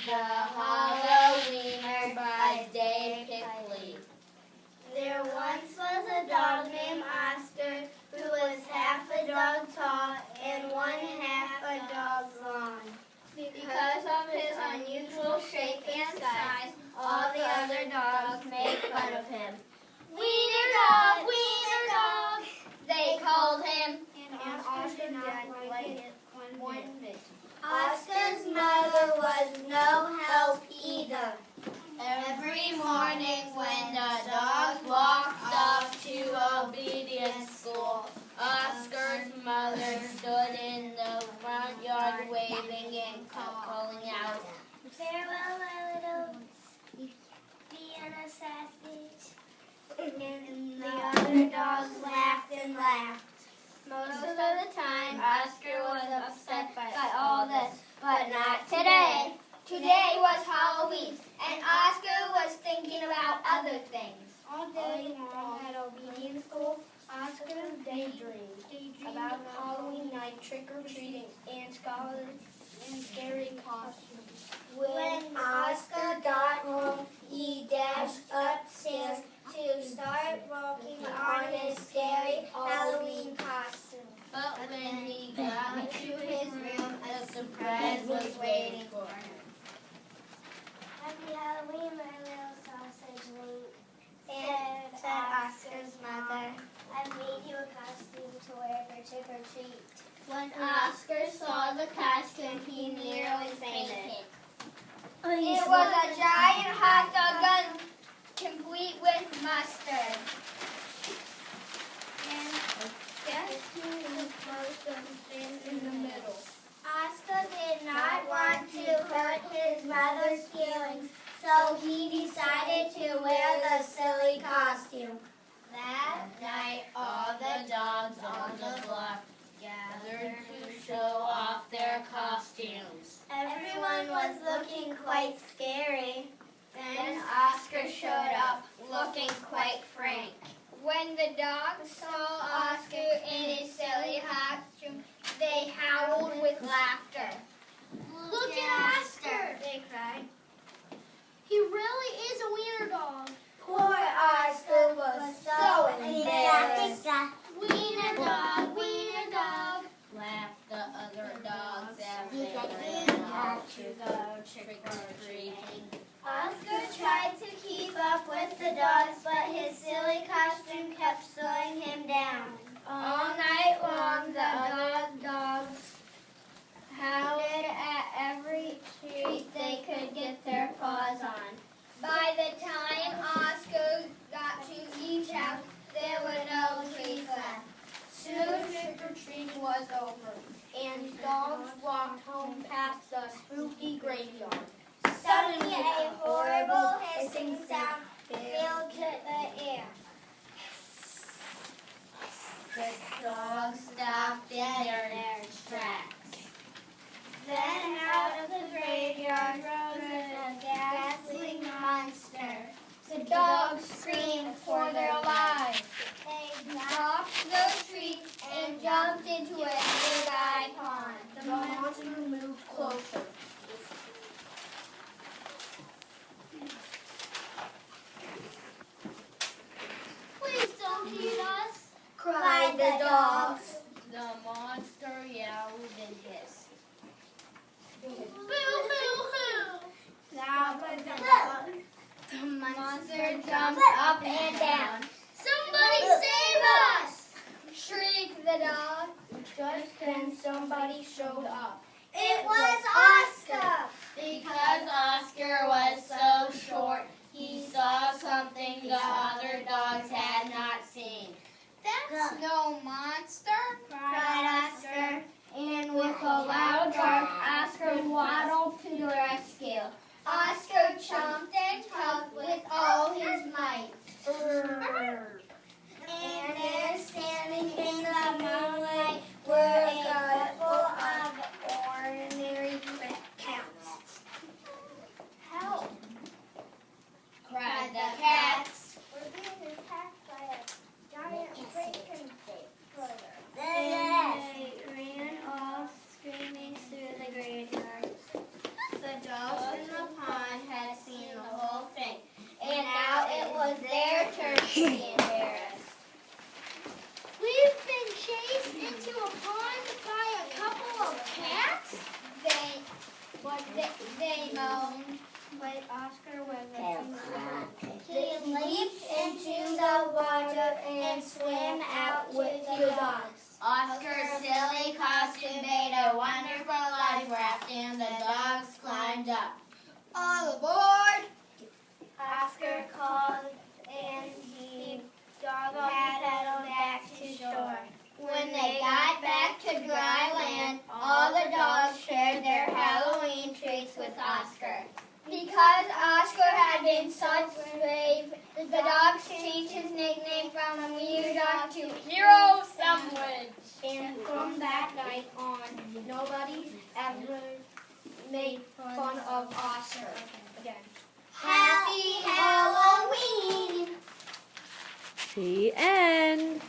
The Hallo-wiener by Dave Pickley. There once was a dog named Oscar who was half a dog tall and one half a dog long. Because of his unusual shape and size, all the other dogs made fun of him. Wiener dog, they called him. And Oscar did not like it one bit. Oscar's mother was no help either. Every morning when the dogs walked off to obedience school, Oscar's mother stood in the front yard waving and calling out, "Farewell, my little Vienna sausage." And the other dogs laughed and laughed. Most of the time, Oscar was upset by all this, but not today. Today was Halloween, and Oscar was thinking about other things. All day long at obedience school, Oscar daydreamed about Halloween night trick-or-treating and scary costumes. When Oscar got home, he dashed upstairs to start working on his scary Halloween costume. But when he got to his room, a surprise was waiting for him. "Happy Halloween, my little sausage link," said Oscar's mother. "I made you a costume to wear for trick-or-treat." When Oscar saw the costume, he nearly fainted. It was a giant hot dog gun, complete with mustard. And guess who was supposed to stand in the middle? Oscar did not want to hurt his mother's feelings, so he decided to wear the silly costume. That night, all the dogs on the block gathered to show off their costumes. Everyone was looking quite scary. Then Oscar showed up, looking quite frank. When the dogs saw Oscar in his silly costume, they howled with laughter. "Look at Oscar!" they cried. "He really is a wiener dog." Poor Oscar was so embarrassed. Wiener dog, laughed the other dogs as they ran off to go trick-or-treating. Oscar tried to keep up with the dogs, but his silly costume kept slowing him down. All night long, the other dogs howled at every treat they could get their paws on. By the time Oscar got to each house, there were no treats left. Soon trick-or-treating was over, and dogs walked home past the spooky graveyard. Suddenly, a horrible hissing sound filled the air. The dogs stopped in their tracks. Then out of the graveyard rose a ghastly monster. The dogs screamed for their lives. They Dropped the treats and jumped into a nearby pond. The monster moved closer. "Please don't eat us," cried the dogs. The monster yelled and hissed. Boo, boo, hoo! Now the Monster jumped up and down. "Somebody save us!" shrieked the dog. Just then somebody showed up. It was Oscar! Because Oscar was so short, he saw something the other dogs had not seen. "That's no monster," cried Oscar. and with a loud bark, Oscar waddled to the rescue. Oscar chomped and tugged with all his might. And there, standing in the moonlight, were a couple of ordinary cats. "Help!" Cried the cats. "We're being attacked by a giant freaking be embarrassed. We've been chased into a pond by a couple of cats. They moaned. But Oscar was refusing. He leaped into the water and swam out with the dogs. Oscar's silly costume made a wonderful life raft, and the dogs climbed up. All aboard! Oscar called and the dog paddled back to shore. When they got back to dry land, all the dogs shared their Halloween treats with Oscar. Because Oscar had been such brave, the dogs changed his nickname from Wiener Dog to Hero Sandwich. And from that night on, nobody ever made fun of Oscar again. Happy Halloween! The end.